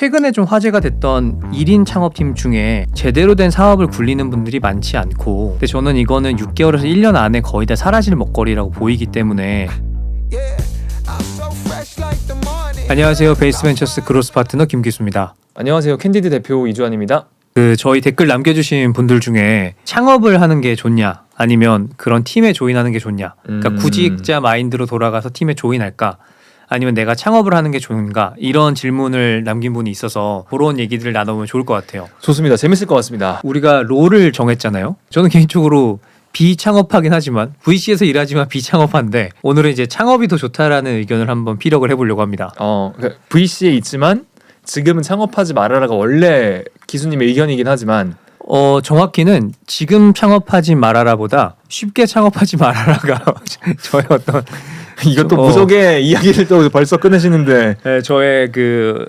최근에 좀 화제가 됐던 1인 창업팀 중에 제대로 된 사업을 굴리는 분들이 많지 않고, 근데 저는 이거는 6개월에서 1년 안에 거의 다 사라질 먹거리라고 보이기 때문에. 안녕하세요, 베이스벤처스 그로스 파트너 김기수입니다. 안녕하세요, 캔디드 대표 이주환입니다. 저희 댓글 남겨주신 분들 중에 창업을 하는 게 좋냐, 아니면 그런 팀에 조인하는 게 좋냐, 그러니까 구직자 마인드로 돌아가서 팀에 조인할까, 아니면 내가 창업을 하는 게 좋은가, 이런 질문을 남긴 분이 있어서 그런 얘기들을 나누면 좋을 것 같아요. 좋습니다. 재밌을 것 같습니다. 우리가 롤을 정했잖아요. 저는 개인적으로 비창업하긴 하지만, VC에서 일하지만 비창업한데, 오늘은 이제 창업이 더 좋다라는 의견을 한번 피력을 해보려고 합니다. 그러니까 VC에 있지만 지금은 창업하지 말아라가 원래 기수님의 의견이긴 하지만, 정확히는 지금 창업하지 말아라보다 쉽게 창업하지 말아라가 저의 어떤 이것도 무속의 이야기를 또 벌써 꺼내시는데, 네, 저의 그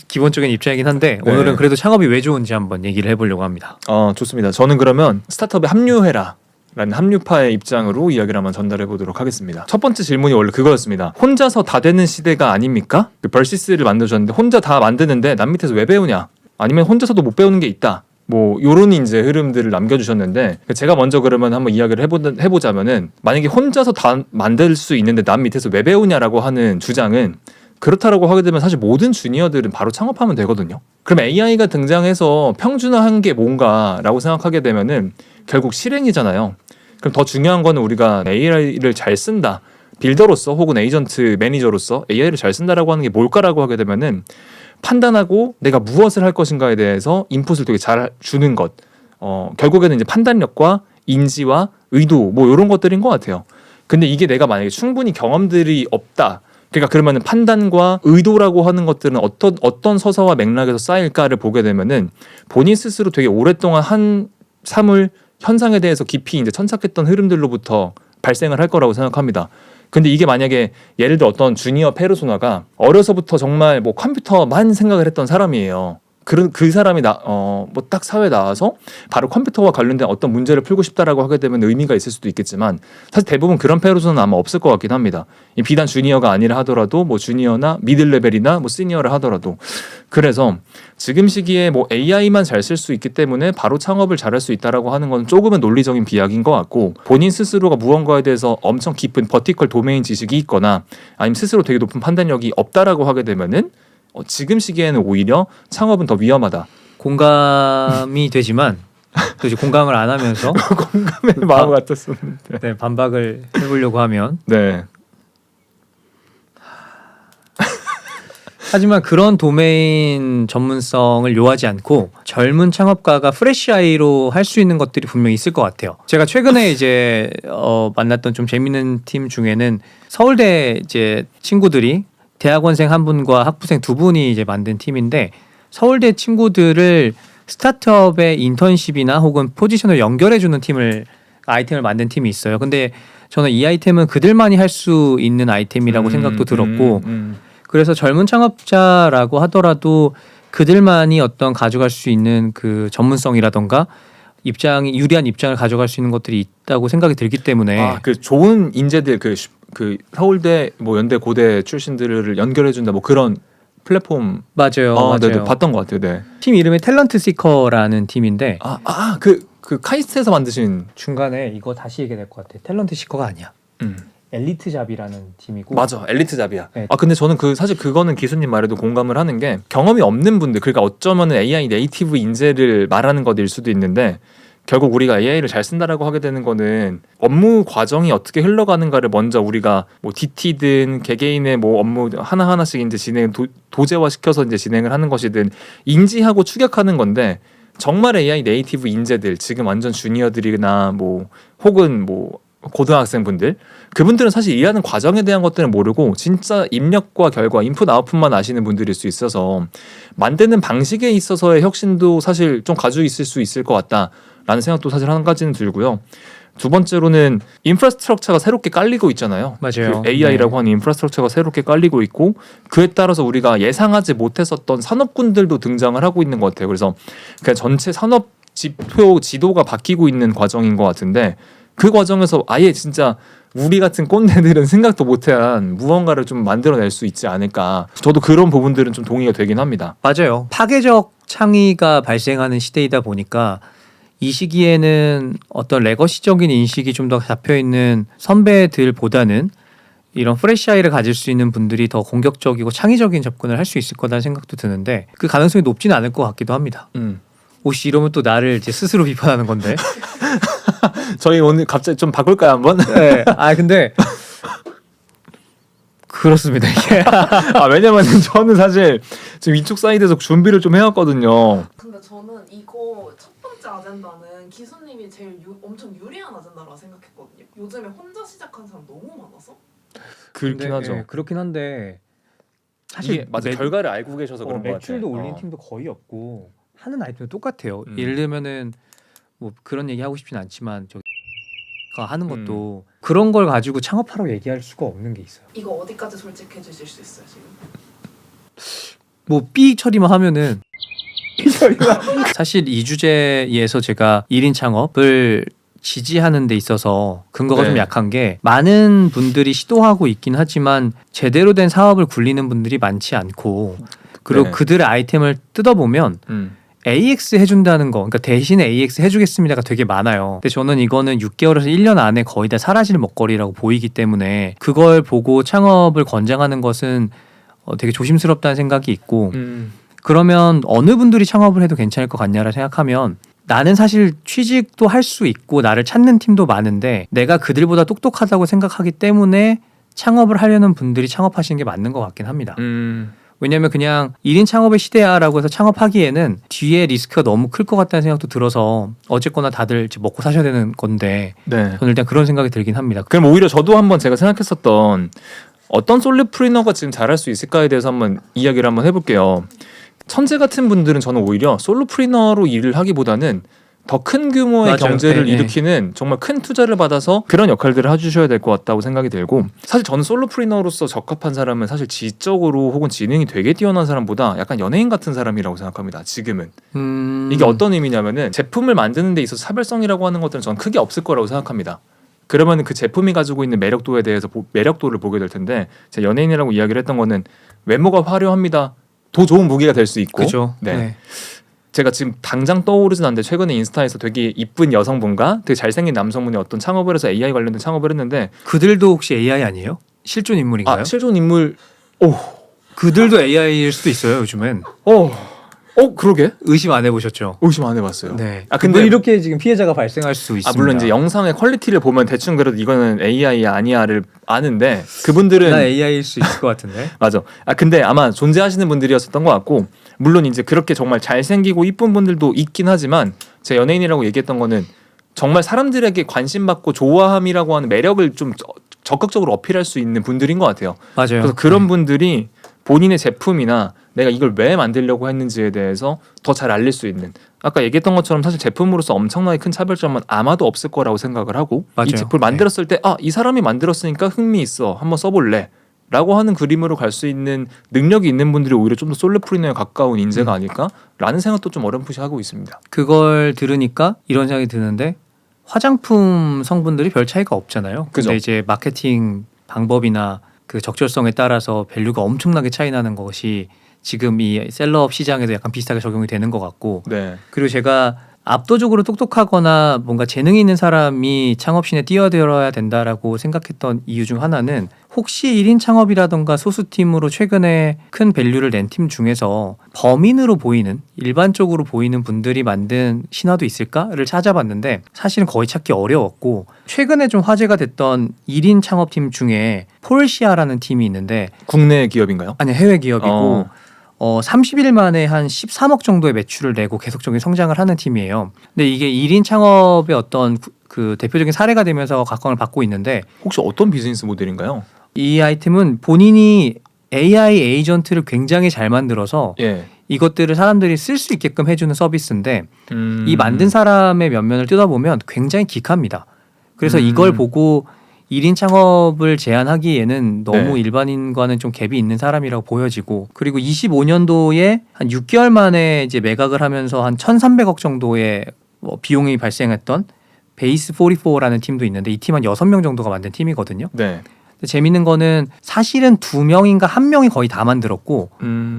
기본적인 입장이긴 한데, 네. 오늘은 그래도 창업이 왜 좋은지 한번 얘기를 해보려고 합니다. 좋습니다. 저는 그러면 스타트업에 합류해라 라는 합류파의 입장으로 이야기를 한번 전달해 보도록 하겠습니다. 첫 번째 질문이 원래 그거였습니다. 혼자서 다 되는 시대가 아닙니까? 그 벌시스를 만들어줬는데 혼자 다 만드는데 남 밑에서 왜 배우냐? 아니면 혼자서도 못 배우는 게 있다. 뭐 요런 이제 흐름들을 남겨주셨는데, 제가 먼저 그러면 한번 이야기를 해보자면은, 만약에 혼자서 다 만들 수 있는데 남 밑에서 왜 배우냐라고 하는 주장은, 그렇다라고 하게 되면 사실 모든 주니어들은 바로 창업하면 되거든요. 그럼 AI가 등장해서 평준화한 게 뭔가라고 생각하게 되면은 결국 실행이잖아요. 그럼 더 중요한 거는 우리가 AI를 잘 쓴다, 빌더로서 혹은 에이전트 매니저로서 AI를 잘 쓴다라고 하는 게 뭘까라고 하게 되면은, 판단하고 내가 무엇을 할 것인가에 대해서 인풋을 되게 잘 주는 것, 결국에는 이제 판단력과 인지와 의도, 뭐 이런 것들인 것 같아요. 근데 이게 내가 만약에 충분히 경험들이 없다, 그러니까 그러면은 판단과 의도라고 하는 것들은 어떤 서사와 맥락에서 쌓일까를 보게 되면은, 본인 스스로 되게 오랫동안 한 사물 현상에 대해서 깊이 이제 천착했던 흐름들로부터 발생을 할 거라고 생각합니다. 근데 이게 만약에 예를 들어 어떤 주니어 페르소나가 어려서부터 정말 뭐 컴퓨터만 생각을 했던 사람이에요. 그 사람이 뭐 딱 사회에 나와서 바로 컴퓨터와 관련된 어떤 문제를 풀고 싶다라고 하게 되면 의미가 있을 수도 있겠지만, 사실 대부분 그런 페르소나는 아마 없을 것 같긴 합니다. 비단 주니어가 아니라 하더라도 뭐 주니어나 미들 레벨이나 뭐 시니어를 하더라도. 그래서 지금 시기에 뭐 AI만 잘 쓸 수 있기 때문에 바로 창업을 잘할 수 있다라고 하는 건 조금은 논리적인 비약인 것 같고, 본인 스스로가 무언가에 대해서 엄청 깊은 버티컬 도메인 지식이 있거나 아니면 스스로 되게 높은 판단력이 없다라고 하게 되면은, 지금 시기에는 오히려 창업은 더 위험하다. 공감이 되지만 또 이제 공감을 안 하면서 공감의 마음 같았었는데, 네, 반박을 해보려고 하면, 네. 하지만 그런 도메인 전문성을 요하지 않고 젊은 창업가가 프레시 아이로 할 수 있는 것들이 분명히 있을 것 같아요. 제가 최근에 이제 만났던 좀 재밌는 팀 중에는 서울대 이제 친구들이, 대학원생 한 분과 학부생 두 분이 이제 만든 팀인데, 서울대 친구들을 스타트업의 인턴십이나 혹은 포지션을 연결해주는 아이템을 만든 팀이 있어요. 근데 저는 이 아이템은 그들만이 할 수 있는 아이템이라고 생각도 들었고, 그래서 젊은 창업자라고 하더라도 그들만이 어떤 가져갈 수 있는 그 전문성이라던가 유리한 입장을 가져갈 수 있는 것들이 있다고 생각이 들기 때문에, 그 좋은 인재들, 그 서울대 뭐 연대 고대 출신들을 연결해준다, 뭐 그런 플랫폼. 맞아요. 네, 봤던 것 같아요. 네. 팀 이름이 탤런트 시커라는 팀인데, 그 카이스트에서 만드신. 중간에 이거 다시 얘기해야 될 것 같아. 탤런트 시커가 아니야. 엘리트 잡이라는 팀이고. 맞아, 엘리트 잡이야. 네. 근데 저는 사실 그거는 기수님 말에도 공감을 하는 게, 경험이 없는 분들, 그러니까 어쩌면 AI 네이티브 인재를 말하는 것일 수도 있는데, 결국 우리가 AI를 잘 쓴다라고 하게 되는 거는 업무 과정이 어떻게 흘러가는가를 먼저 우리가 뭐 DT든 개개인의 뭐 업무 하나하나씩 이제 도제화 시켜서 이제 진행을 하는 것이든 인지하고 추격하는 건데, 정말 AI 네이티브 인재들, 지금 완전 주니어들이나 뭐 혹은 뭐 고등학생분들, 그분들은 사실 일하는 과정에 대한 것들은 모르고 진짜 입력과 결과, 인풋 아웃풋만 아시는 분들일 수 있어서, 만드는 방식에 있어서의 혁신도 사실 좀 가지고 있을 수 있을 것 같다라는 생각도 사실 한 가지는 들고요. 두 번째로는 인프라스트럭처가 새롭게 깔리고 있잖아요. 맞아요. 그 AI라고 네. 하는 인프라스트럭처가 새롭게 깔리고 있고, 그에 따라서 우리가 예상하지 못했었던 산업군들도 등장을 하고 있는 것 같아요. 그래서 그냥 전체 산업 지표가 바뀌고 있는 과정인 것 같은데, 그 과정에서 아예 진짜 우리 같은 꼰대들은 생각도 못한 무언가를 좀 만들어낼 수 있지 않을까. 저도 그런 부분들은 좀 동의가 되긴 합니다. 맞아요. 파괴적 창의가 발생하는 시대이다 보니까 이 시기에는 어떤 레거시적인 인식이 좀 더 잡혀있는 선배들보다는 이런 프레시아이를 가질 수 있는 분들이 더 공격적이고 창의적인 접근을 할 수 있을 거라는 생각도 드는데 그 가능성이 높지는 않을 것 같기도 합니다. 혹시 이러면 또 나를 이제 스스로 비판하는 건데. 저희 오늘 갑자기 좀 바꿀까요 한번? 네. 근데 그렇습니다. 이게. 왜냐면 저는 사실 지금 이쪽 사이드에서 준비를 좀 해왔거든요. 근데 저는 이거 첫 번째 아젠다는 기수님이 제일 엄청 유리한 아젠다라 생각했거든요. 요즘에 혼자 시작한 사람 너무 많아서. 그렇긴 근데, 하죠. 예, 그렇긴 한데 이게 맞아 결과를 알고 계셔서 그런 것 같아요. 매출도 올린 팀도 거의 없고 하는 아이템도 똑같아요. 음. 예를 들면은 뭐 그런 얘기 하고 싶진 않지만 저가 하는 것도 그런 걸 가지고 창업하라고 얘기할 수가 없는 게 있어요. 이거 어디까지 솔직해 주실 수 있어요 지금? 뭐 B 처리만 하면은 사실 이 주제에서 제가 1인 창업을 지지하는 데 있어서 근거가 네. 좀 약한 게 많은 분들이 시도하고 있긴 하지만 제대로 된 사업을 굴리는 분들이 많지 않고 그리고 네. 그들의 아이템을 뜯어보면 AX 해준다는 거, 그러니까 대신에 AX 해주겠습니다가 되게 많아요. 근데 저는 이거는 6개월에서 1년 안에 거의 다 사라질 먹거리라고 보이기 때문에 그걸 보고 창업을 권장하는 것은 되게 조심스럽다는 생각이 있고 그러면 어느 분들이 창업을 해도 괜찮을 것 같냐라 생각하면 나는 사실 취직도 할 수 있고 나를 찾는 팀도 많은데 내가 그들보다 똑똑하다고 생각하기 때문에 창업을 하려는 분들이 창업하시는 게 맞는 것 같긴 합니다. 왜냐하면 그냥 1인 창업의 시대야라고 해서 창업하기에는 뒤에 리스크가 너무 클 것 같다는 생각도 들어서 어쨌거나 다들 이제 먹고 사셔야 되는 건데 네. 저는 일단 그런 생각이 들긴 합니다. 그럼 오히려 저도 한번 제가 생각했었던 어떤 솔로프리너가 지금 잘할 수 있을까에 대해서 한번 이야기를 한번 해볼게요. 천재 같은 분들은 저는 오히려 솔로프리너로 일을 하기보다는 더 큰 규모의 맞아요. 경제를 네, 일으키는 정말 큰 투자를 받아서 그런 역할들을 해주셔야 될 것 같다고 생각이 들고 사실 저는 솔로프리너로서 적합한 사람은 사실 지적으로 혹은 지능이 되게 뛰어난 사람보다 약간 연예인 같은 사람이라고 생각합니다. 지금은 이게 어떤 의미냐면은 제품을 만드는 데 있어서 차별성이라고 하는 것들은 저는 크게 없을 거라고 생각합니다. 그러면 그 제품이 가지고 있는 매력도에 대해서 매력도를 보게 될 텐데 제가 연예인이라고 이야기를 했던 거는 외모가 화려합니다. 더 좋은 무기가 될 수 있고 그죠. 네. 제가 지금 당장 떠오르진 않는데 최근에 인스타에서 되게 이쁜 여성분과 되게 잘생긴 남성분이 어떤 창업을 해서 AI 관련된 창업을 했는데 그들도 혹시 AI 아니에요? 실존 인물인가요? 실존 인물 그들도 AI일 수도 있어요. 요즘엔 그러게 의심 안 해보셨죠? 의심 안 해봤어요. 네. 근데 근데 이렇게 지금 피해자가 발생할 수 있습니다. 물론 이제 영상의 퀄리티를 보면 대충 그래도 이거는 AI 아니야를 아는데 그분들은 나 AI일 수 있을 것 같은데. 맞아. 근데 아마 존재하시는 분들이었던 것 같고 물론 이제 그렇게 정말 잘생기고 이쁜 분들도 있긴 하지만 제 연예인이라고 얘기했던 거는 정말 사람들에게 관심받고 좋아함이라고 하는 매력을 좀 적극적으로 어필할 수 있는 분들인 것 같아요. 맞아요. 그래서 그런 분들이 본인의 제품이나 내가 이걸 왜 만들려고 했는지에 대해서 더 잘 알릴 수 있는 아까 얘기했던 것처럼 사실 제품으로서 엄청나게 큰 차별점은 아마도 없을 거라고 생각을 하고 맞아요. 이 제품을 만들었을 때 이 사람이 만들었으니까 흥미있어 한번 써볼래 라고 하는 그림으로 갈 수 있는 능력이 있는 분들이 오히려 좀 더 솔로프리너에 가까운 인재가 아닐까라는 생각도 좀 어렴풋이 하고 있습니다. 그걸 들으니까 이런 생각이 드는데 화장품 성분들이 별 차이가 없잖아요. 그죠. 근데 이제 마케팅 방법이나 그 적절성에 따라서 밸류가 엄청나게 차이 나는 것이 지금 이 셀럽 시장에도 약간 비슷하게 적용이 되는 것 같고 네. 그리고 제가 압도적으로 똑똑하거나 뭔가 재능이 있는 사람이 창업신에 뛰어들어야 된다라고 생각했던 이유 중 하나는 혹시 1인 창업이라던가 소수팀으로 최근에 큰 밸류를 낸 팀 중에서 범인으로 보이는 일반적으로 보이는 분들이 만든 신화도 있을까를 찾아봤는데 사실은 거의 찾기 어려웠고 최근에 좀 화제가 됐던 1인 창업팀 중에 폴시아라는 팀이 있는데 국내 기업인가요? 아니 해외 기업이고 30일 만에 한 13억 정도의 매출을 내고 계속적인 성장을 하는 팀이에요. 근데 이게 1인 창업의 어떤 그 대표적인 사례가 되면서 각광을 받고 있는데 혹시 어떤 비즈니스 모델인가요? 이 아이템은 본인이 AI 에이전트를 굉장히 잘 만들어서 예. 이것들을 사람들이 쓸 수 있게끔 해주는 서비스인데 이 만든 사람의 면면을 뜯어보면 굉장히 기카입니다. 그래서 이걸 보고 1인 창업을 제안하기에는 너무 네. 일반인과는 좀 갭이 있는 사람이라고 보여지고 그리고 25년도에 한 6개월 만에 이제 매각을 하면서 한 1,300억 정도의 비용이 발생했던 베이스 44라는 팀도 있는데 이 팀 한 6명 정도가 만든 팀이거든요. 네. 근데 재밌는 거는 사실은 2명인가 1명이 거의 다 만들었고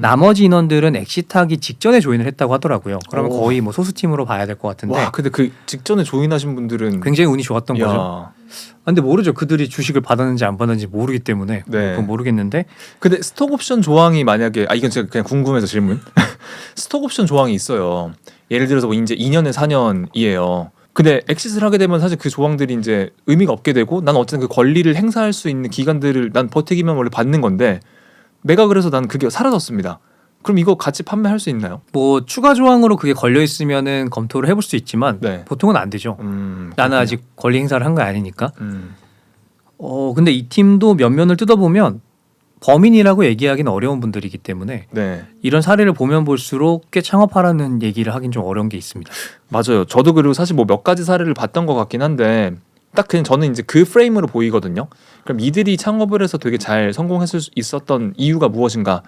나머지 인원들은 엑시트하기 직전에 조인을 했다고 하더라고요. 그러면 오. 거의 뭐 소수팀으로 봐야 될 것 같은데 와, 근데 그 직전에 조인하신 분들은 굉장히 운이 좋았던 야. 거죠. 근데 모르죠. 그들이 주식을 받았는지 안 받았는지 모르기 때문에 네. 그건 모르겠는데 근데 스톡 옵션 조항이 만약에 이건 제가 그냥 궁금해서 질문. 스톡 옵션 조항이 있어요. 예를 들어서 뭐 이제 2년에 4년이에요. 근데 엑시트를 하게 되면 사실 그 조항들이 이제 의미가 없게 되고 난 어쨌든 그 권리를 행사할 수 있는 기간들을 난 버티기만 원래 받는 건데 내가 그래서 난 그게 사라졌습니다. 그럼 이거 같이 판매할 수 있나요? 뭐 추가 조항으로 그게 걸려 있으면은 검토를 해볼 수 있지만 네. 보통은 안 되죠. 나는 그렇군요. 아직 권리 행사를 한 거 아니니까. 음. 근데 이 팀도 면면을 뜯어보면 범인이라고 얘기하기는 어려운 분들이기 때문에 네. 이런 사례를 보면 볼수록 꽤 창업하라는 얘기를 하긴 좀 어려운 게 있습니다. 맞아요. 저도 그리고 사실 뭐 몇 가지 사례를 봤던 것 같긴 한데 딱 그냥 저는 이제 그 프레임으로 보이거든요. 그럼 이들이 창업을 해서 되게 잘 성공했을 수 있었던 이유가 무엇인가?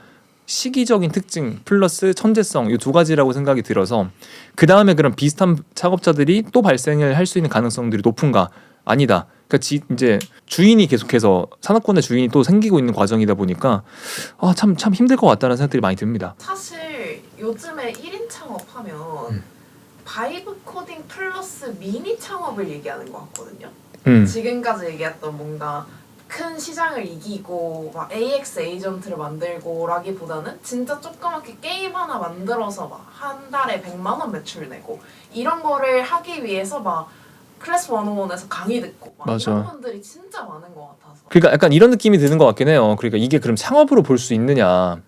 시기적인 특징 플러스 천재성 이 두 가지라고 생각이 들어서 그 다음에 그런 비슷한 창업자들이 또 발생을 할 수 있는 가능성들이 높은가? 아니다. 그러니까 이제 주인이 계속해서 산업권의 주인이 또 생기고 있는 과정이다 보니까 참 힘들 것 같다는 생각들이 많이 듭니다. 사실 요즘에 1인 창업하면 바이브 코딩 플러스 미니 창업을 얘기하는 것 같거든요. 지금까지 얘기했던 뭔가 큰 시장을 이기고 막 AX 에이전트를 만들고라기보다는 진짜 조그맣게 게임 하나 만들어서 막 한 달에 100만 원 매출 내고 이런 거를 하기 위해서 막 클래스 101에서 강의 듣고 막 맞아. 이런 분들이 진짜 많은 것 같아서 그러니까 약간 이런 느낌이 드는 것 같긴 해요. 그러니까 이게 그럼 창업으로 볼 수 있느냐?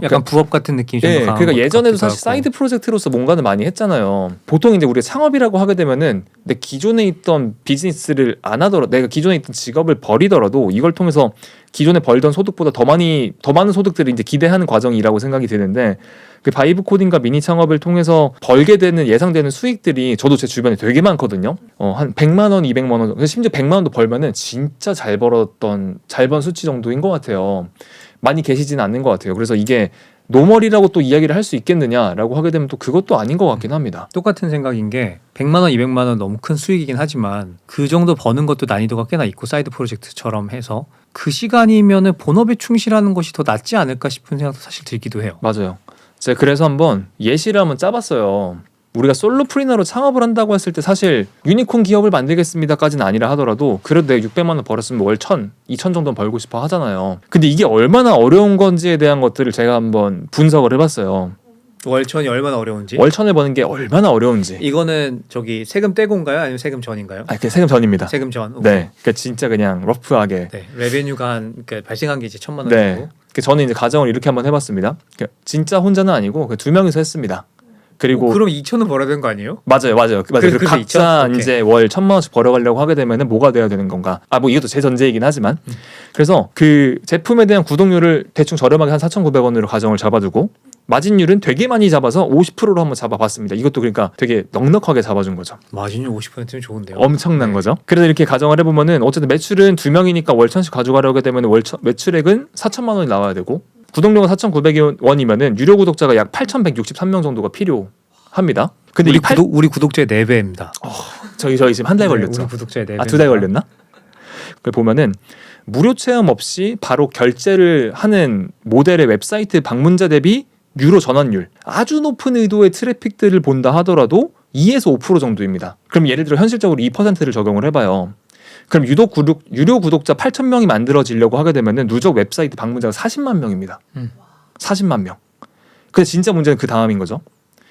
약간 부업 같은 느낌이 좀 더 예, 강한 그러니까 것 예전에도 같기도 사실 하고. 사이드 프로젝트로서 뭔가는 많이 했잖아요. 보통 이제 우리가 창업이라고 하게 되면은 내 기존에 있던 비즈니스를 안 하더라도 내가 기존에 있던 직업을 버리더라도 이걸 통해서 기존에 벌던 소득보다 더 많은 소득들을 이제 기대하는 과정이라고 생각이 드는데 그 바이브 코딩과 미니 창업을 통해서 벌게 되는 예상되는 수익들이 저도 제 주변에 되게 많거든요. 한 100만 원, 200만 원, 심지어 100만 원도 벌면은 진짜 잘 번 수치 정도인 것 같아요. 많이 계시지는 않는 것 같아요. 그래서 이게 노멀이라고 또 이야기를 할 수 있겠느냐라고 하게 되면 또 그것도 아닌 것 같긴 합니다. 똑같은 생각인 게 100만 원, 200만 원 너무 큰 수익이긴 하지만 그 정도 버는 것도 난이도가 꽤나 있고 사이드 프로젝트처럼 해서 그 시간이면은 본업에 충실하는 것이 더 낫지 않을까 싶은 생각도 사실 들기도 해요. 맞아요. 제가 그래서 한번 예시를 한번 짜봤어요. 우리가 솔로프리너로 창업을 한다고 했을 때 사실 유니콘 기업을 만들겠습니다까지는 아니라 하더라도 그래도 내가 600만 원 벌었으면 월 1000, 2000 정도는 벌고 싶어 하잖아요. 근데 이게 얼마나 어려운 건지에 대한 것들을 제가 한번 분석을 해봤어요. 월천이 얼마나 어려운지. 월 1000을 버는 게 얼마나 어려운지. 이거는 저기 세금 떼고인가요? 아니면 세금 전인가요? 그냥 세금 전입니다. 세금 전. 네, 그러니까 진짜 그냥 러프하게. 네. 레베뉴가 그러니까 발생한 게 이제 1000만 원 네. 정도. 저는 이제 가정을 이렇게 한번 해봤습니다. 진짜 혼자는 아니고 두 명이서 했습니다. 그리고 그럼 2천은 벌어야 되는 거 아니에요? 맞아요. 그리고 그래서 각자 2,000? 이제 월 1000만 원씩 벌어가려고 하게 되면은 뭐가 돼야 되는 건가? 뭐 이것도 제 전제이긴 하지만 그래서 그 제품에 대한 구독료를 대충 저렴하게 한 4,900원으로 가정을 잡아두고 마진율은 되게 많이 잡아서 50%로 한번 잡아봤습니다. 이것도 그러니까 되게 넉넉하게 잡아준 거죠. 마진율 50%면 좋은데요. 엄청난 네. 거죠. 그래서 이렇게 가정을 해보면은 어쨌든 매출은 2명이니까 월 1000씩 가져가려고 하게 되면 매출액은 4천만 원이 나와야 되고 구독료가 4,900원이면은 유료 구독자가 약 8,163명 정도가 필요합니다. 근데 우리 구독자의 4배입니다. 저희 지금 한 달 걸렸죠. 우리 구독자의 4배. 2달 걸렸나? 그 보면은 무료 체험 없이 바로 결제를 하는 모델의 웹사이트 방문자 대비 유료 전환율 아주 높은 의도의 트래픽들을 본다 하더라도 2에서 5% 정도입니다. 그럼 예를 들어 현실적으로 2%를 적용을 해봐요. 그럼 유료 구독자 8,000명이 만들어지려고 하게 되면은 누적 웹사이트 방문자가 40만 명입니다. 40만 명. 근데 진짜 문제는 그 다음인 거죠.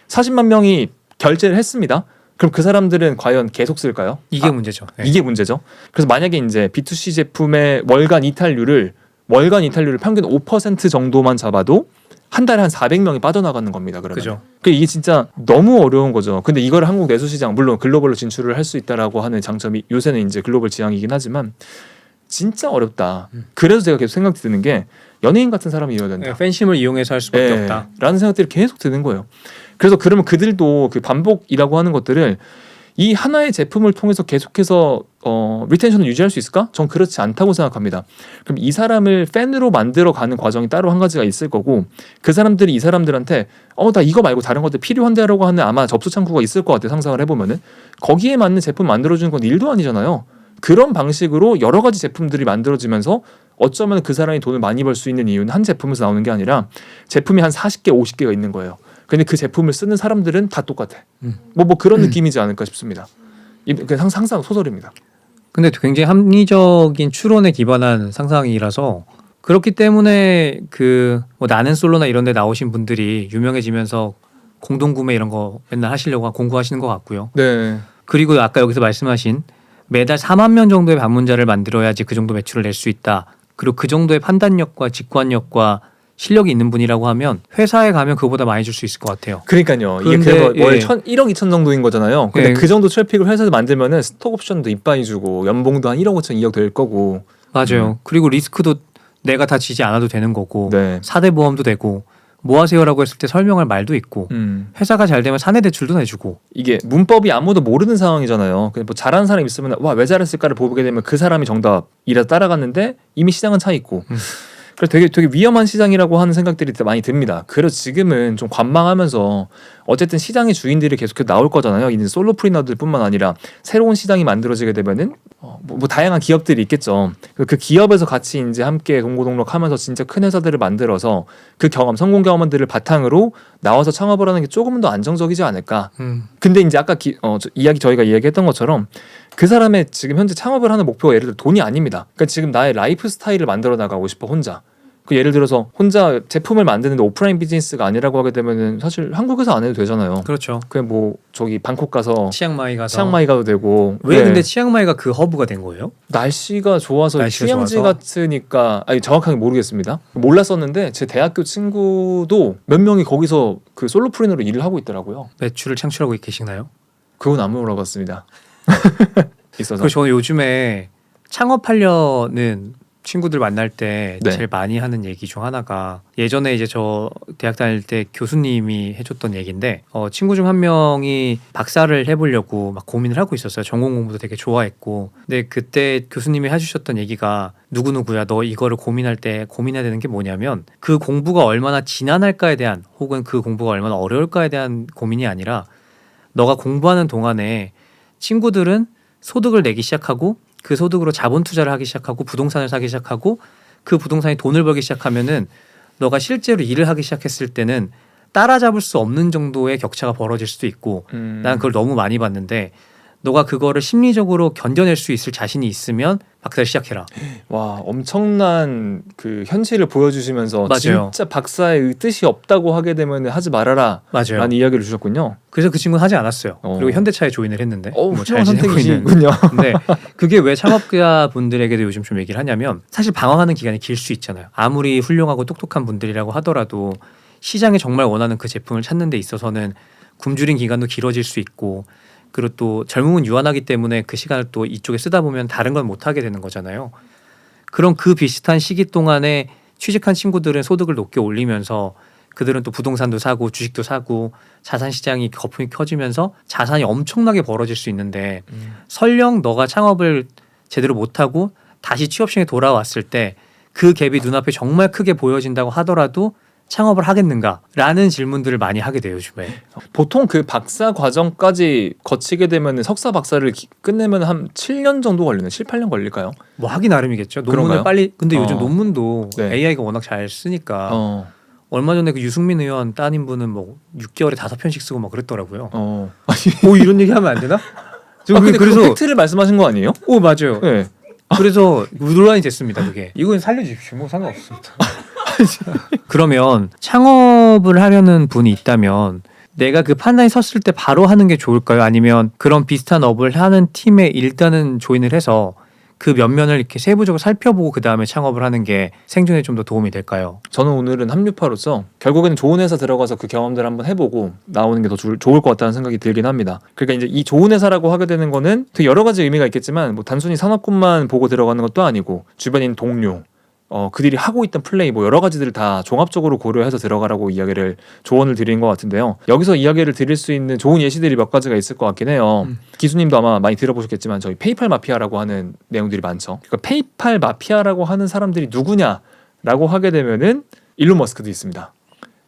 40만 명이 결제를 했습니다. 그럼 그 사람들은 과연 계속 쓸까요? 이게 문제죠. 네. 이게 문제죠. 그래서 만약에 이제 B2C 제품의 월간 이탈률을 평균 5% 정도만 잡아도 한 달에 한 400명이 빠져나가는 겁니다. 그러면. 그죠. 이게 진짜 너무 어려운 거죠. 근데 이걸 한국 내수 시장 물론 글로벌로 진출을 할 수 있다라고 하는 장점이 요새는 이제 글로벌 지향이긴 하지만 진짜 어렵다. 그래서 제가 계속 생각 드는 게 연예인 같은 사람이 이어야 된다. 네, 팬심을 이용해서 할 수밖에 없다. 라는 생각들이 계속 드는 거예요. 그래서 그러면 그들도 그 반복이라고 하는 것들을 이 하나의 제품을 통해서 계속해서 리텐션을 유지할 수 있을까? 전 그렇지 않다고 생각합니다. 그럼 이 사람을 팬으로 만들어가는 과정이 따로 한 가지가 있을 거고 그 사람들이 이 사람들한테 나 이거 말고 다른 것들 필요한데라고 하는 아마 접수 창구가 있을 것 같아요. 상상을 해보면은 거기에 맞는 제품 만들어주는 건 일도 아니잖아요. 그런 방식으로 여러 가지 제품들이 만들어지면서 어쩌면 그 사람이 돈을 많이 벌 수 있는 이유는 한 제품에서 나오는 게 아니라 제품이 한 40개, 50개가 있는 거예요. 근데 그 제품을 쓰는 사람들은 다 똑같아. 뭐 그런 느낌이지 않을까 싶습니다. 항상 소설입니다. 근데 굉장히 합리적인 추론에 기반한 상상이라서 그렇기 때문에 뭐 나는 솔로나 이런 데 나오신 분들이 유명해지면서 공동구매 이런 거 맨날 하시려고 공부하시는 것 같고요. 네. 그리고 아까 여기서 말씀하신 매달 4만 명 정도의 방문자를 만들어야지 그 정도 매출을 낼 수 있다. 그리고 그 정도의 판단력과 직관력과 실력이 있는 분이라고 하면 회사에 가면 그거보다 많이 줄 수 있을 것 같아요. 그러니까요. 이게 그런데, 그래서 월 예. 1억 2천 정도인 거잖아요. 근데 예. 그 정도 트래픽을 회사에서 만들면은 스톡 옵션도 이빠이 주고 연봉도 한 1억 5천 2억 될 거고. 맞아요. 그리고 리스크도 내가 다 지지 않아도 되는 거고 네. 사대 보험도 되고 뭐 하세요라고 했을 때 설명할 말도 있고 회사가 잘 되면 사내 대출도 내주고 이게 문법이 아무도 모르는 상황이잖아요. 그냥 뭐 잘하는 사람 있으면 와 왜 잘했을까를 보게 되면 그 사람이 정답이라 따라갔는데 이미 시장은 차 있고. 그래서 되게 위험한 시장이라고 하는 생각들이 많이 듭니다. 그래서 지금은 좀 관망하면서 어쨌든 시장의 주인들이 계속해서 나올 거잖아요. 이제 솔로프리너들뿐만 아니라 새로운 시장이 만들어지게 되면은 뭐 다양한 기업들이 있겠죠. 그 기업에서 같이 이제 함께 동고동락하면서 진짜 큰 회사들을 만들어서 그 성공 경험들을 바탕으로 나와서 창업을 하는 게 조금 더 안정적이지 않을까. 근데 이제 아까 저희가 이야기했던 것처럼 그 사람의 지금 현재 창업을 하는 목표가 예를 들어 돈이 아닙니다. 그러니까 지금 나의 라이프 스타일을 만들어 나가고 싶어 혼자. 그 예를 들어서 혼자 제품을 만드는데 오프라인 비즈니스가 아니라고 하게 되면은 사실 한국에서 안 해도 되잖아요. 그렇죠. 그냥 뭐 저기 방콕 가서 치앙마이 가서 치앙마이 가도 되고. 왜 네. 근데 치앙마이가 그 허브가 된 거예요? 날씨가 좋아서 날씨가 휴양지 좋아서? 같으니까 정확하게 모르겠습니다. 몰랐었는데 제 대학교 친구도 몇 명이 거기서 그 솔로프리너로 일을 하고 있더라고요. 매출을 창출하고 계시나요? 그건 안 물어봤습니다. 있어서. 그리고 저는 요즘에 창업하려는 친구들 만날 때 네. 제일 많이 하는 얘기 중 하나가 예전에 이제 저 대학 다닐 때 교수님이 해줬던 얘기인데 친구 중 한 명이 박사를 해보려고 막 고민을 하고 있었어요. 전공 공부도 되게 좋아했고 근데 그때 교수님이 해주셨던 얘기가 누구누구야 너 이거를 고민할 때 고민해야 되는 게 뭐냐면 그 공부가 얼마나 지난할까에 대한 혹은 그 공부가 얼마나 어려울까에 대한 고민이 아니라 너가 공부하는 동안에 친구들은 소득을 내기 시작하고 그 소득으로 자본 투자를 하기 시작하고 부동산을 사기 시작하고 그 부동산이 돈을 벌기 시작하면은 너가 실제로 일을 하기 시작했을 때는 따라잡을 수 없는 정도의 격차가 벌어질 수도 있고 난 그걸 너무 많이 봤는데 너가 그거를 심리적으로 견뎌낼 수 있을 자신이 있으면 박사를 시작해라. 와 엄청난 그 현실을 보여주시면서 맞아요. 진짜 박사의 뜻이 없다고 하게 되면 하지 말아라 맞아요. 라는 이야기를 주셨군요. 그래서 그 친구는 하지 않았어요. 어. 그리고 현대차에 조인을 했는데 훌륭한 지내고 있는. 선택이시군요. 근데 그게 왜 창업자 분들에게도 요즘 좀 얘기를 하냐면 사실 방황하는 기간이 길 수 있잖아요. 아무리 훌륭하고 똑똑한 분들이라고 하더라도 시장에 정말 원하는 그 제품을 찾는 데 있어서는 굶주린 기간도 길어질 수 있고 그리고 또 젊음은 유한하기 때문에 그 시간을 또 이쪽에 쓰다 보면 다른 건 못하게 되는 거잖아요. 그럼 그 비슷한 시기 동안에 취직한 친구들은 소득을 높게 올리면서 그들은 또 부동산도 사고 주식도 사고 자산 시장이 거품이 켜지면서 자산이 엄청나게 벌어질 수 있는데 설령 너가 창업을 제대로 못하고 다시 취업시장에 돌아왔을 때 그 갭이 눈앞에 정말 크게 보여진다고 하더라도 창업을 하겠는가라는 질문들을 많이 하게 돼요 요즘에. 보통 그 박사 과정까지 거치게 되면 석사 박사를 끝내면 한 7년 정도 걸리나요? 7, 8년 걸릴까요? 뭐 하기 나름이겠죠. 논문을 그런가요? 빨리 근데 요즘 논문도 네. AI가 워낙 잘 쓰니까 얼마 전에 그 유승민 의원 따님분은 뭐 6개월에 5편씩 쓰고 막 그랬더라고요. 오 이런 얘기 하면 안 되나? 근데 그래서 그 팩트를 말씀하신 거 아니에요? 오 맞아요. 네. 그래서 논란이 됐습니다. 그게 이건 살려주십시오. 뭐 상관없습니다. 그러면 창업을 하려는 분이 있다면 내가 그 판단이 섰을 때 바로 하는 게 좋을까요? 아니면 그런 비슷한 업을 하는 팀에 일단은 조인을 해서 그 면면을 이렇게 세부적으로 살펴보고 그 다음에 창업을 하는 게 생존에 좀 더 도움이 될까요? 저는 오늘은 합류파로서 결국에는 좋은 회사 들어가서 그 경험들 한번 해보고 나오는 게 더 좋을 것 같다는 생각이 들긴 합니다. 그러니까 이제 이 좋은 회사라고 하게 되는 거는 되게 여러 가지 의미가 있겠지만 뭐 단순히 산업군만 보고 들어가는 것도 아니고 주변인 동료 그들이 하고 있던 플레이 뭐 여러 가지들을 다 종합적으로 고려해서 들어가라고 이야기를 조언을 드린 것 같은데요. 여기서 이야기를 드릴 수 있는 좋은 예시들이 몇 가지가 있을 것 같긴 해요. 기수님도 아마 많이 들어보셨겠지만 저희 페이팔 마피아라고 하는 내용들이 많죠. 그러니까 페이팔 마피아라고 하는 사람들이 누구냐라고 하게 되면은 일론 머스크도 있습니다.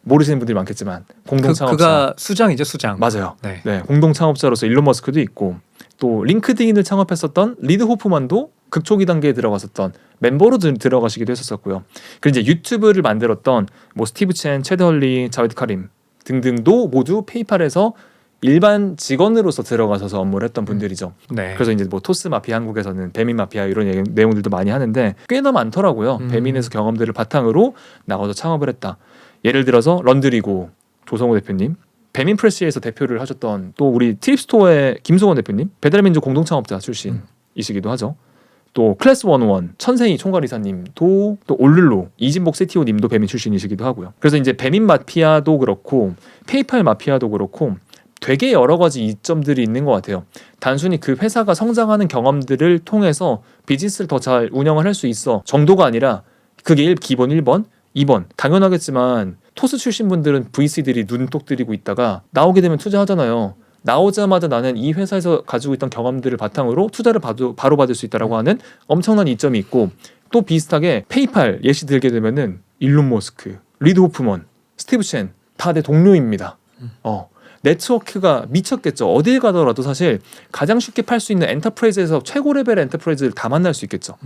모르시는 분들이 많겠지만 공동 창업자. 그가 수장이죠, 수장. 맞아요. 네. 네, 공동 창업자로서 일론 머스크도 있고 또 링크드인을 창업했었던 리드 호프만도 극초기 단계에 들어갔었던 멤버로 들어가시기도 했었고요. 그리고 이제 유튜브를 만들었던 뭐 스티브 첸, 체드 헐리, 자웨드 카림 등등도 모두 페이팔에서 일반 직원으로서 들어가셔서 업무를 했던 분들이죠. 네. 그래서 이제 뭐 토스 마피아 한국에서는 배민 마피아 이런 내용들도 많이 하는데 꽤나 많더라고요. 배민에서 경험들을 바탕으로 나가서 창업을 했다. 예를 들어서 런드리고 조성호 대표님, 배민 프레시에서 대표를 하셨던 또 우리 트립스토어의 김소원 대표님, 배달민족 공동 창업자 출신이시기도 하죠. 또 클래스 101 천세희 총괄이사님도 또 올룰로 이진복 CTO님도 배민 출신이시기도 하고요. 그래서 이제 배민 마피아도 그렇고 페이팔 마피아도 그렇고 되게 여러 가지 이점들이 있는 것 같아요. 단순히 그 회사가 성장하는 경험들을 통해서 비즈니스를 더 잘 운영을 할 수 있어 정도가 아니라 그게 기본 1번, 2번 당연하겠지만 토스 출신 분들은 VC들이 눈독 들이고 있다가 나오게 되면 투자하잖아요. 나오자마자 나는 이 회사에서 가지고 있던 경험들을 바탕으로 투자를 바로 받을 수 있다라고 하는 엄청난 이점이 있고 또 비슷하게 페이팔 예시 들게 되면은 일론 머스크, 리드 호프먼, 스티브 첸 다 내 동료입니다. 네트워크가 미쳤겠죠. 어딜 가더라도 사실 가장 쉽게 팔 수 있는 엔터프라이즈에서 최고 레벨의 엔터프라이즈를 다 만날 수 있겠죠.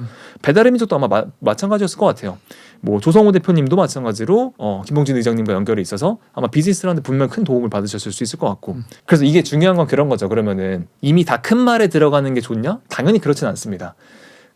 배달의 민족도 아마 마찬가지였을 것 같아요. 뭐 조성호 대표님도 마찬가지로 김봉진 의장님과 연결이 있어서 아마 비즈니스를 하는데 분명 큰 도움을 받으셨을 수 있을 것 같고 그래서 이게 중요한 건 그런 거죠. 그러면은 이미 다 큰 말에 들어가는 게 좋냐? 당연히 그렇진 않습니다.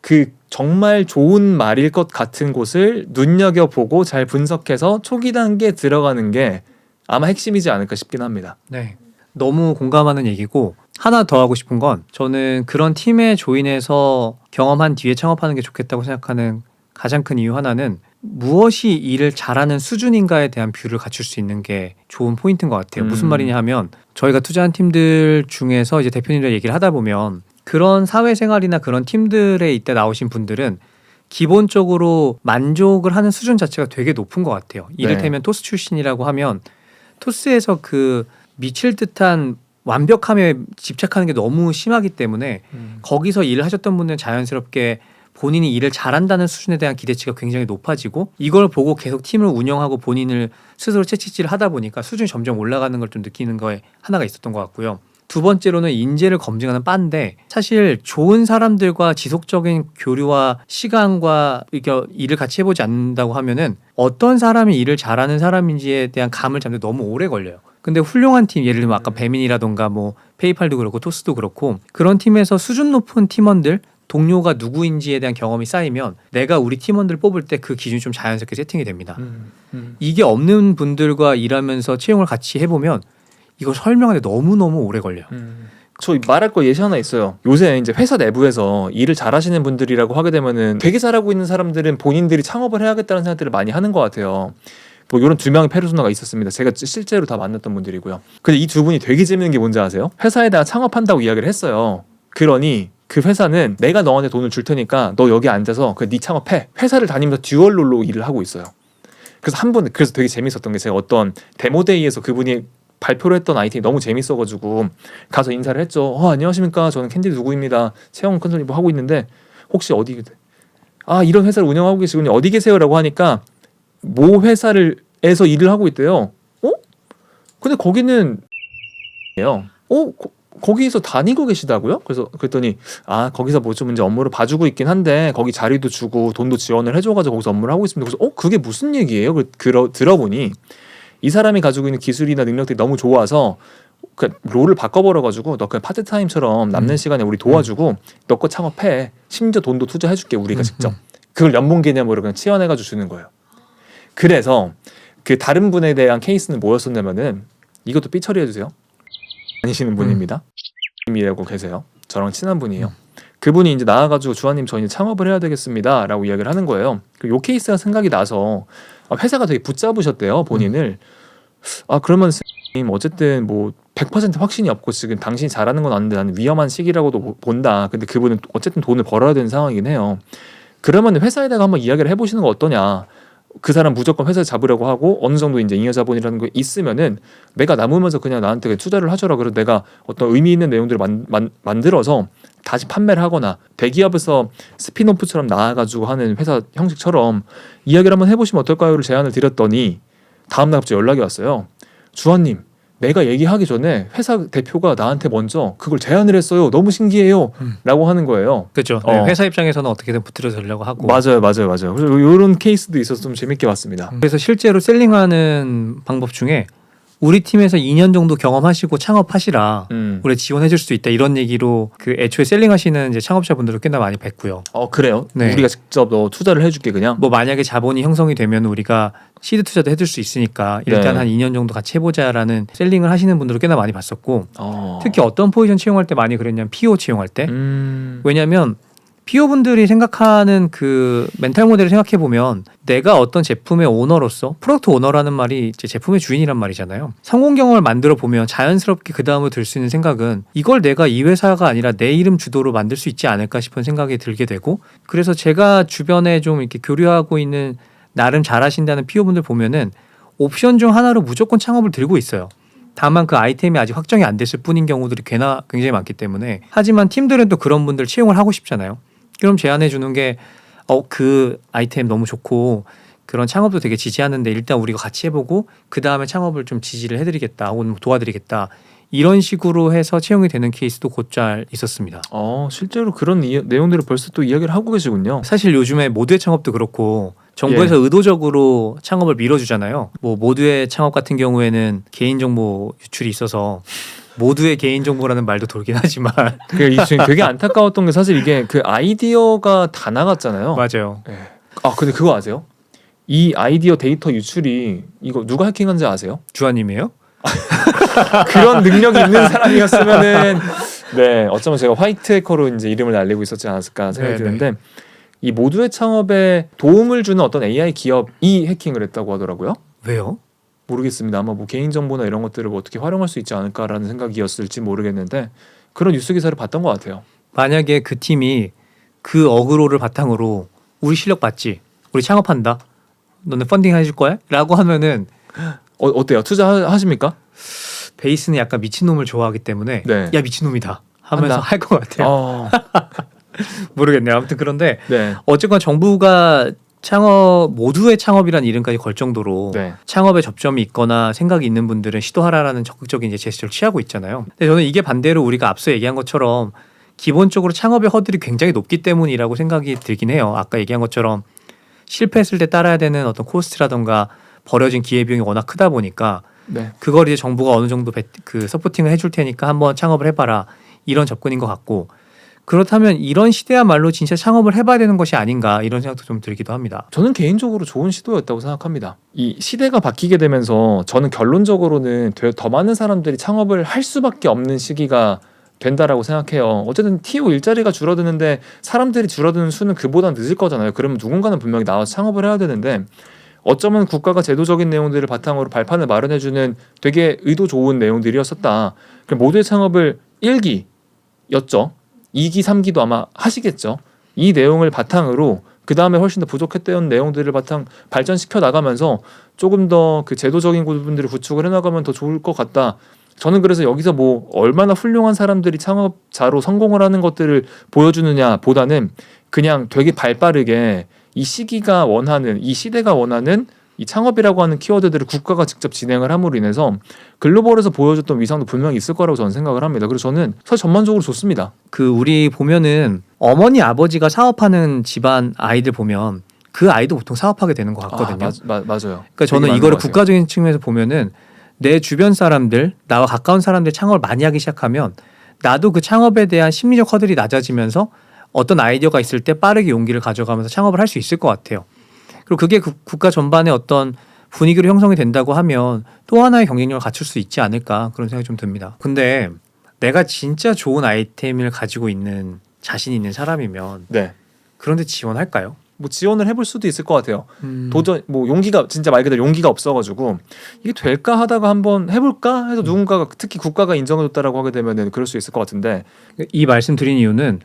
그 정말 좋은 말일 것 같은 곳을 눈여겨보고 잘 분석해서 초기 단계에 들어가는 게 아마 핵심이지 않을까 싶긴 합니다. 네. 너무 공감하는 얘기고 하나 더 하고 싶은 건 저는 그런 팀에 조인해서 경험한 뒤에 창업하는 게 좋겠다고 생각하는 가장 큰 이유 하나는 무엇이 일을 잘하는 수준인가에 대한 뷰를 갖출 수 있는 게 좋은 포인트인 것 같아요. 무슨 말이냐 하면 저희가 투자한 팀들 중에서 이제 대표님들 얘기를 하다 보면 그런 사회생활이나 그런 팀들에 이때 나오신 분들은 기본적으로 만족을 하는 수준 자체가 되게 높은 것 같아요. 이를테면 토스 출신이라고 하면 토스에서 그 미칠 듯한 완벽함에 집착하는 게 너무 심하기 때문에 거기서 일을 하셨던 분들은 자연스럽게 본인이 일을 잘한다는 수준에 대한 기대치가 굉장히 높아지고 이걸 보고 계속 팀을 운영하고 본인을 스스로 채찍질을 하다 보니까 수준이 점점 올라가는 걸 좀 느끼는 거에 하나가 있었던 것 같고요. 두 번째로는 인재를 검증하는 바인데 사실 좋은 사람들과 지속적인 교류와 시간과 일을 같이 해보지 않는다고 하면은 어떤 사람이 일을 잘하는 사람인지에 대한 감을 잡는 데 너무 오래 걸려요. 근데 훌륭한 팀, 예를 들면 아까 배민이라던가 뭐 페이팔도 그렇고 토스도 그렇고 그런 팀에서 수준 높은 팀원들 동료가 누구인지에 대한 경험이 쌓이면 내가 우리 팀원들 뽑을 때 그 기준이 좀 자연스럽게 세팅이 됩니다. 이게 없는 분들과 일하면서 채용을 같이 해보면 이걸 설명하는데 너무너무 오래 걸려요. 저 말할 거 예시 하나 있어요. 요새 이제 회사 내부에서 일을 잘하시는 분들이라고 하게 되면은 되게 잘하고 있는 사람들은 본인들이 창업을 해야겠다는 생각들을 많이 하는 것 같아요. 뭐 이런 두 명의 페르소나가 있었습니다. 제가 실제로 다 만났던 분들이고요. 근데 이 두 분이 되게 재밌는 게 뭔지 아세요? 회사에다가 창업한다고 이야기를 했어요. 그러니 그 회사는 내가 너한테 돈을 줄 테니까 너 여기 앉아서 네 창업해. 회사를 다니면서 듀얼 롤로 일을 하고 있어요. 그래서 그래서 되게 재밌었던 게 제가 어떤 데모데이에서 그분이 발표를 했던 아이템이 너무 재밌어가지고 가서 인사를 했죠. 안녕하십니까. 저는 캔디 누구입니다. 채용 컨설팅 하고 있는데 혹시 어디 이런 회사를 운영하고 계시군요. 어디 계세요라고 하니까 모 회사에서 일을 하고 있대요. 근데 거기는 거기서 다니고 계시다고요? 그랬더니 거기서 뭐 좀 이제 업무를 봐주고 있긴 한데 거기 자리도 주고 돈도 지원을 해줘가지고 거기서 업무를 하고 있습니다. 그래서 그게 무슨 얘기예요? 들어보니 이 사람이 가지고 있는 기술이나 능력들이 너무 좋아서 그 롤을 바꿔버려가지고 너 그냥 파트타임처럼 남는 시간에 우리 도와주고 너 거 창업해. 심지어 돈도 투자해줄게 우리가 직접. 그걸 연봉 개념으로 그냥 치환해가지고 주는 거예요. 그래서 그 다른 분에 대한 케이스는 뭐였었냐면은 이것도 삐처리해주세요. 다니시는 분입니다. 님이라고 계세요. 저랑 친한 분이에요. 그분이 이제 나와가지고 주한님 저희 창업을 해야 되겠습니다라고 이야기를 하는 거예요. 요 케이스가 생각이 나서 회사가 되게 붙잡으셨대요 본인을. 그러면 선생님 어쨌든 뭐 100% 확신이 없고 지금 당신이 잘하는 건 아는데 나는 위험한 시기라고도 본다. 근데 그분은 어쨌든 돈을 벌어야 되는 상황이긴 해요. 그러면 회사에다가 한번 이야기를 해보시는 거 어떠냐. 그 사람 무조건 회사에 잡으려고 하고 어느 정도 이제 잉여자본이라는 게 있으면은 내가 남으면서 그냥 나한테 투자를 하셔라. 그래서 내가 어떤 의미 있는 내용들을 만들어서 다시 판매를 하거나 대기업에서 스피노프처럼 나와가지고 하는 회사 형식처럼 이야기를 한번 해보시면 어떨까요를 제안을 드렸더니 다음날 갑자기 연락이 왔어요. 주한님, 내가 얘기하기 전에 회사 대표가 나한테 먼저 그걸 제안을 했어요. 너무 신기해요. 라고 하는 거예요. 그렇죠. 네, 회사 입장에서는 어떻게든 붙들어 주려고 하고. 맞아요. 그래서 이런 케이스도 있어서 좀 재밌게 봤습니다. 그래서 실제로 셀링하는 방법 중에 우리 팀에서 2년 정도 경험하시고 창업하시라 우리 지원해줄 수 있다 이런 얘기로 그 애초에 셀링하시는 이제 창업자분들을 꽤나 많이 뵀고요. 그래요? 네. 우리가 직접 너 투자를 해줄게 그냥. 뭐 만약에 자본이 형성이 되면 우리가 시드 투자도 해줄 수 있으니까 일단 네. 한 2년 정도 같이 해보자라는 셀링을 하시는 분들을 꽤나 많이 봤었고 특히 어떤 포지션 채용할 때 많이 그랬냐면 PO 채용할 때 왜냐하면 PO분들이 생각하는 그 멘탈 모델을 생각해 보면 내가 어떤 제품의 오너로서 프로덕트 오너라는 말이 이제 제품의 주인이란 말이잖아요. 성공 경험을 만들어 보면 자연스럽게 그 다음으로 들 수 있는 생각은 이걸 내가 이 회사가 아니라 내 이름 주도로 만들 수 있지 않을까 싶은 생각이 들게 되고 그래서 제가 주변에 좀 이렇게 교류하고 있는 나름 잘하신다는 PO분들 보면은 옵션 중 하나로 무조건 창업을 들고 있어요. 다만 그 아이템이 아직 확정이 안 됐을 뿐인 경우들이 굉장히 많기 때문에 하지만 팀들은 또 그런 분들 채용을 하고 싶잖아요. 그럼 제안해 주는 게 그 아이템 너무 좋고 그런 창업도 되게 지지하는데 일단 우리가 같이 해보고 그 다음에 창업을 좀 지지를 해드리겠다 혹은 도와드리겠다 이런 식으로 해서 채용이 되는 케이스도 곧잘 있었습니다. 실제로 그런 내용들을 벌써 또 이야기를 하고 계시군요. 사실 요즘에 모두의 창업도 그렇고 정부에서 의도적으로 창업을 밀어주잖아요. 뭐 모두의 창업 같은 경우에는 개인정보 유출이 있어서 모두의 개인정보라는 말도 돌긴 하지만 지금 되게 안타까웠던 게 사실 이게 그 아이디어가 다 나갔잖아요. 맞아요. 네. 근데 그거 아세요? 이 아이디어 데이터 유출이 이거 누가 해킹한지 아세요? 주한님이에요? 그런 능력이 있는 사람이었으면은 네 어쩌면 제가 화이트 해커로 이제 이름을 날리고 있었지 않았을까 생각이 드는데 이 모두의 창업에 도움을 주는 어떤 AI 기업이 해킹을 했다고 하더라고요. 왜요? 모르겠습니다. 아마 뭐 개인정보나 이런 것들을 뭐 어떻게 활용할 수 있지 않을까라는 생각이었을지 모르겠는데 그런 뉴스 기사를 봤던 것 같아요. 만약에 그 팀이 그 어그로를 바탕으로 우리 실력 봤지? 우리 창업한다? 너네 펀딩 해줄 거야? 라고 하면은 어때요? 투자하십니까? 베이스는 약간 미친놈을 좋아하기 때문에 네. 야 미친놈이다 하면서 할 것 같아요. 모르겠네요. 아무튼 그런데 네. 어쨌건 정부가 창업 모두의 창업이라는 이름까지 걸 정도로 네. 창업에 접점이 있거나 생각이 있는 분들은 시도하라라는 적극적인 이제 제스처를 취하고 있잖아요. 근데 저는 이게 반대로 우리가 앞서 얘기한 것처럼 기본적으로 창업의 허들이 굉장히 높기 때문이라고 생각이 들긴 해요. 아까 얘기한 것처럼 실패했을 때 따라야 되는 어떤 코스트라던가 버려진 기회비용이 워낙 크다 보니까 그걸 이제 정부가 어느 정도 그 서포팅을 해줄 테니까 한번 창업을 해봐라 이런 접근인 것 같고 그렇다면 이런 시대야말로 진짜 창업을 해봐야 되는 것이 아닌가 이런 생각도 좀 들기도 합니다. 저는 개인적으로 좋은 시도였다고 생각합니다. 이 시대가 바뀌게 되면서 저는 결론적으로는 더 많은 사람들이 창업을 할 수밖에 없는 시기가 된다라고 생각해요. 어쨌든 TO 일자리가 줄어드는데 사람들이 줄어드는 수는 그보다 늦을 거잖아요. 그러면 누군가는 분명히 나와서 창업을 해야 되는데 어쩌면 국가가 제도적인 내용들을 바탕으로 발판을 마련해주는 되게 의도 좋은 내용들이었었다. 모두의 창업을 1기였죠. 2기, 3기도 아마 하시겠죠. 이 내용을 바탕으로 그 다음에 훨씬 더 부족했던 내용들을 발전시켜 나가면서 조금 더 그 제도적인 부분들을 구축을 해나가면 더 좋을 것 같다. 저는 그래서 여기서 뭐 얼마나 훌륭한 사람들이 창업자로 성공을 하는 것들을 보여주느냐 보다는 그냥 되게 발빠르게 이 시기가 원하는 이 시대가 원하는 이 창업이라고 하는 키워드들을 국가가 직접 진행을 함으로 인해서 글로벌에서 보여줬던 위상도 분명히 있을 거라고 저는 생각을 합니다. 그래서 저는 사실 전반적으로 좋습니다. 그 우리 보면은 어머니 아버지가 사업하는 집안 아이들 보면 그 아이도 보통 사업하게 되는 것 같거든요. 맞아요. 그러니까 저는 이거를 국가적인 측면에서 보면은 내 주변 사람들, 나와 가까운 사람들 창업을 많이 하기 시작하면 나도 그 창업에 대한 심리적 허들이 낮아지면서 어떤 아이디어가 있을 때 빠르게 용기를 가져가면서 창업을 할 수 있을 것 같아요. 그리고 그게 국가 전반의 어떤 분위기로 형성이 된다고 하면 또 하나의 경쟁력을 갖출 수 있지 않을까 그런 생각이 좀 듭니다. 근데 내가 진짜 좋은 아이템을 가지고 있는 자신 있는 사람이면 그런데 지원할까요? 뭐 지원을 해볼 수도 있을 것 같아요. 도전 뭐 용기가 진짜 말 그대로 용기가 없어가지고 이게 될까 하다가 한번 해볼까 해서 누군가가 특히 국가가 인정해줬다라고 하게 되면은 그럴 수 있을 것 같은데 이 말씀 드린 이유는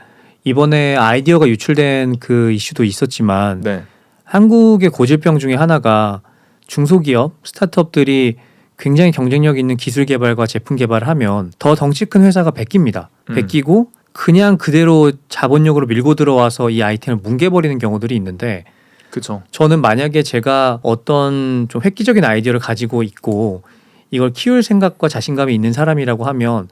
이번에 아이디어가 유출된 그 이슈도 있었지만 네. 한국의 고질병 중에 하나가 중소기업, 스타트업들이 굉장히 경쟁력 있는 기술 개발과 제품 개발을 하면 더 덩치 큰 회사가 베낍니다. 베끼고 그냥 그대로 자본력으로 밀고 들어와서 이 아이템을 뭉개버리는 경우들이 있는데 그렇죠. 저는 만약에 제가 어떤 좀 획기적인 아이디어를 가지고 있고 이걸 키울 생각과 자신감이 있는 사람이라고 하면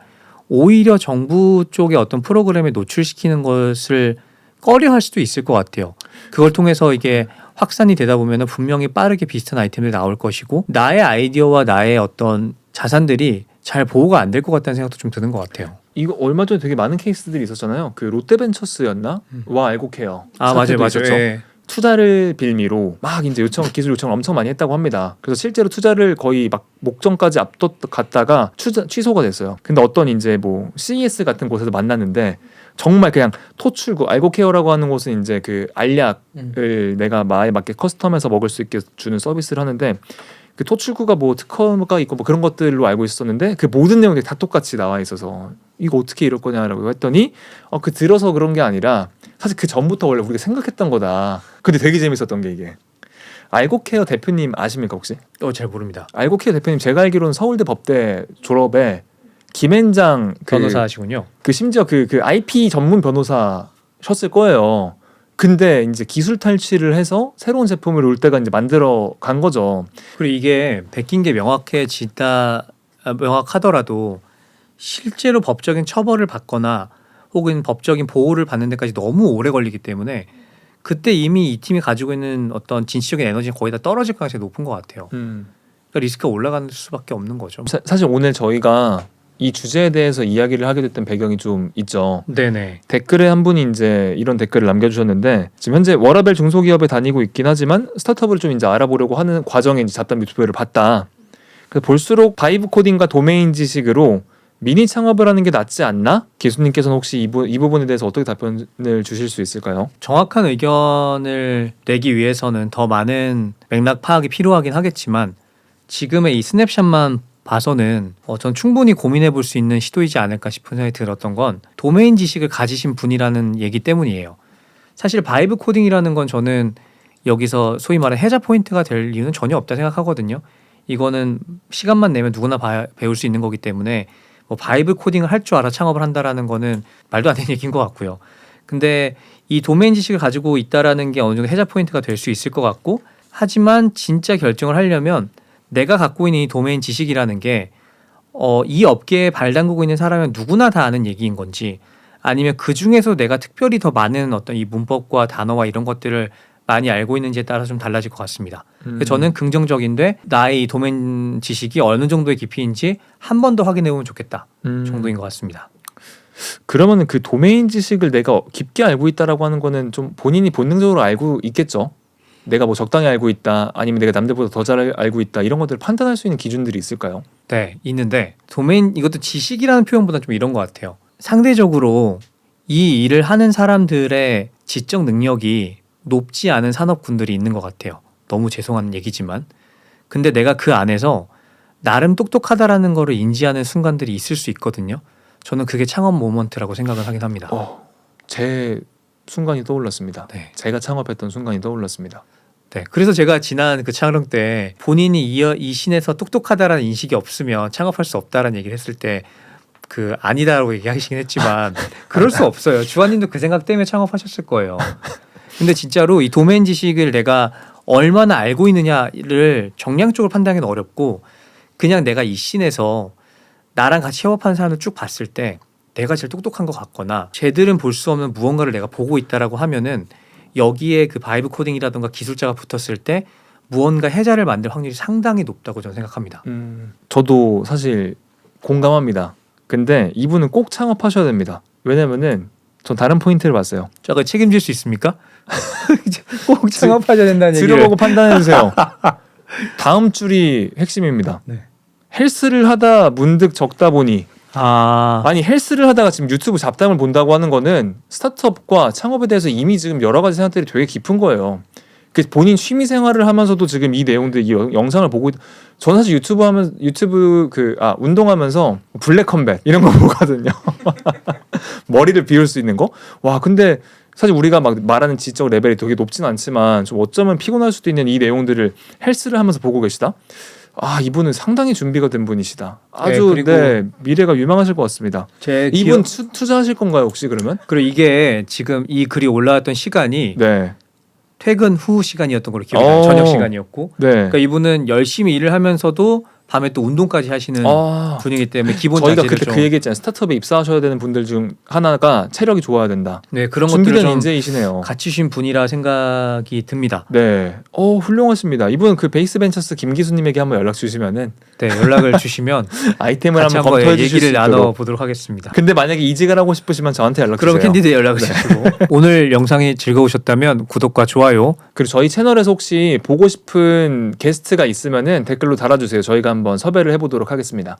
오히려 정부 쪽의 어떤 프로그램에 노출시키는 것을 꺼려할 수도 있을 것 같아요. 그걸 통해서 이게 확산이 되다 보면 분명히 빠르게 비슷한 아이템들이 나올 것이고 나의 아이디어와 나의 어떤 자산들이 잘 보호가 안 될 것 같다는 생각도 좀 드는 것 같아요. 이거 얼마 전에 되게 많은 케이스들이 있었잖아요. 그 롯데벤처스였나? 와 알고케어. 아 맞아요, 사태도 맞아요. 있었죠. 예. 투자를 빌미로 막 이제 기술 요청을 엄청 많이 했다고 합니다. 그래서 실제로 투자를 거의 막 목전까지 갔다가 취소가 됐어요. 근데 어떤 이제 뭐 CES 같은 곳에서 만났는데 정말 그냥 토출구 알고케어라고 하는 곳은 이제 그 알약을 내가 마에 맞게 커스텀해서 먹을 수 있게 주는 서비스를 하는데 그 토출구가 뭐 특허가 있고 뭐 그런 것들로 알고 있었는데 그 모든 내용들이 다 똑같이 나와 있어서 이거 어떻게 이럴 거냐라고 했더니 그 들어서 그런 게 아니라 사실 그 전부터 원래 우리가 생각했던 거다. 근데 되게 재밌었던 게 이게 알고케어 대표님 아십니까 혹시? 잘 모릅니다. 알고케어 대표님 제가 알기로는 서울대 법대 졸업에 김앤장 변호사시군요. 그 심지어 그 IP 전문 변호사셨을 거예요. 근데 이제 기술 탈취를 해서 새로운 제품을 롯데가 이제 만들어 간 거죠. 그리고 이게 베낀 게 명확하더라도 실제로 법적인 처벌을 받거나 혹은 법적인 보호를 받는 데까지 너무 오래 걸리기 때문에 그때 이미 이 팀이 가지고 있는 어떤 진취적인 에너지는 거의 다 떨어질 가능성이 높은 것 같아요. 그러니까 리스크가 올라가는 수밖에 없는 거죠. 사실 오늘 저희가 이 주제에 대해서 이야기를 하게 됐던 배경이 좀 있죠. 네네. 댓글에 댓글에 한 분이 이제 이런 댓글을 남겨주셨는데 지금 현재 워라벨 중소기업에 다니고 있긴 하지만 스타트업을 좀 이제 알아보려고 하는 과정에 이제 잡담 유튜브를 봤다. 그래서 볼수록 바이브 코딩과 도메인 지식으로 미니 창업을 하는 게 낫지 않나? 교수님께서는 혹시 이 부분에 대해서 어떻게 답변을 주실 수 있을까요? 정확한 의견을 내기 위해서는 더 많은 맥락 파악이 필요하긴 하겠지만 지금의 이 스냅샷만 봐서는 전 충분히 고민해 볼 수 있는 시도이지 않을까 싶은 생각이 들었던 건 도메인 지식을 가지신 분이라는 얘기 때문이에요. 사실 바이브 코딩이라는 건 저는 여기서 소위 말하는 해자 포인트가 될 이유는 전혀 없다 생각하거든요. 이거는 시간만 내면 누구나 배울 수 있는 거기 때문에 뭐 바이브 코딩을 할 줄 알아 창업을 한다라는 거는 말도 안 되는 얘기인 것 같고요. 근데 이 도메인 지식을 가지고 있다라는 게 어느 정도 해자 포인트가 될 수 있을 것 같고 하지만 진짜 결정을 하려면 내가 갖고 있는 이 도메인 지식이라는 게 이 업계에 발 담그고 있는 사람은 누구나 다 아는 얘기인 건지 아니면 그 중에서 내가 특별히 더 많은 어떤 이 문법과 단어와 이런 것들을 많이 알고 있는지에 따라서 좀 달라질 것 같습니다. 저는 긍정적인데 나의 이 도메인 지식이 어느 정도의 깊이인지 한 번 더 확인해 보면 좋겠다 정도인 것 같습니다. 그러면 그 도메인 지식을 내가 깊게 알고 있다라고 하는 거는 좀 본인이 본능적으로 알고 있겠죠. 내가 뭐 적당히 알고 있다 아니면 내가 남들보다 더 잘 알고 있다 이런 것들을 판단할 수 있는 기준들이 있을까요? 네, 있는데 도메인 이것도 지식이라는 표현보다 좀 이런 것 같아요. 상대적으로 이 일을 하는 사람들의 지적 능력이 높지 않은 산업군들이 있는 것 같아요. 너무 죄송한 얘기지만 근데 내가 그 안에서 나름 똑똑하다라는 거를 인지하는 순간들이 있을 수 있거든요. 저는 그게 창업 모먼트라고 생각을 하긴 합니다. 제 순간이 떠올랐습니다. 네. 제가 창업했던 순간이 떠올랐습니다. 네, 그래서 제가 지난 그 촬영 때 본인이 이 신에서 똑똑하다라는 인식이 없으면 창업할 수 없다라는 얘기를 했을 때 그 아니다라고 얘기하시긴 했지만 그럴 수 없어요. 주한님도 그 생각 때문에 창업하셨을 거예요. 근데 진짜로 이 도메인 지식을 내가 얼마나 알고 있느냐를 정량적으로 판단하기는 어렵고 그냥 내가 이 씬에서 나랑 같이 협업하는 사람을 쭉 봤을 때 내가 제일 똑똑한 것 같거나 쟤들은 볼 수 없는 무언가를 내가 보고 있다라고 하면은 여기에 그 바이브 코딩이라든가 기술자가 붙었을 때 무언가 해자를 만들 확률이 상당히 높다고 저는 생각합니다. 저도 사실 공감합니다. 근데 이분은 꼭 창업하셔야 됩니다. 왜냐면은 전 다른 포인트를 봤어요. 제가 책임질 수 있습니까? 꼭 창업하셔야 된다는 얘기를 들어보고 판단해 주세요. 다음 줄이 핵심입니다. 네. 헬스를 하다 문득 적다 보니 아니 헬스를 하다가 지금 유튜브 잡담을 본다고 하는 거는 스타트업과 창업에 대해서 이미 지금 여러 가지 생각들이 되게 깊은 거예요. 그 본인 취미 생활을 하면서도 지금 이 내용들 이 영상을 보고 저는 사실 운동하면서 블랙 컴뱃 이런 거 보거든요. 머리를 비울 수 있는 거? 와, 근데 사실 우리가 막 말하는 지적 레벨이 되게 높진 않지만 좀 어쩌면 피곤할 수도 있는 이 내용들을 헬스를 하면서 보고 계시다. 아, 이분은 상당히 준비가 된 분이시다. 아주 그리고 미래가 유망하실 것 같습니다. 제 이분 투자하실 건가요, 혹시 그러면? 그리고 이게 지금 이 글이 올라왔던 시간이 네. 퇴근 후 시간이었던 걸로 기억해요. 저녁 시간이었고. 네. 그러니까 이분은 열심히 일을 하면서도 밤에 또 운동까지 하시는 분이기 때문에 기본 저희가 자질을 그때 그 얘기했잖아요. 스타트업에 입사하셔야 되는 분들 중 하나가 체력이 좋아야 된다. 네, 그런 것들을 준비된 좀 인재이시네요. 갖추신 분이라 생각이 듭니다. 네, 훌륭하십니다. 이분 그 베이스 벤처스 김기수님에게 한번 연락 주시면은 네, 연락을 주시면 아이템을 같이 한번 한번 검토해 주실 수 얘기를 있도록. 나눠보도록 하겠습니다. 근데 만약에 이직을 하고 싶으시면 저한테 연락 주세요. 그럼 캔디드에 연락을 주시고 오늘 영상이 즐거우셨다면 구독과 좋아요 그리고 저희 채널에서 혹시 보고 싶은 게스트가 있으면은 댓글로 달아주세요. 저희가 한번 섭외를 해보도록 하겠습니다.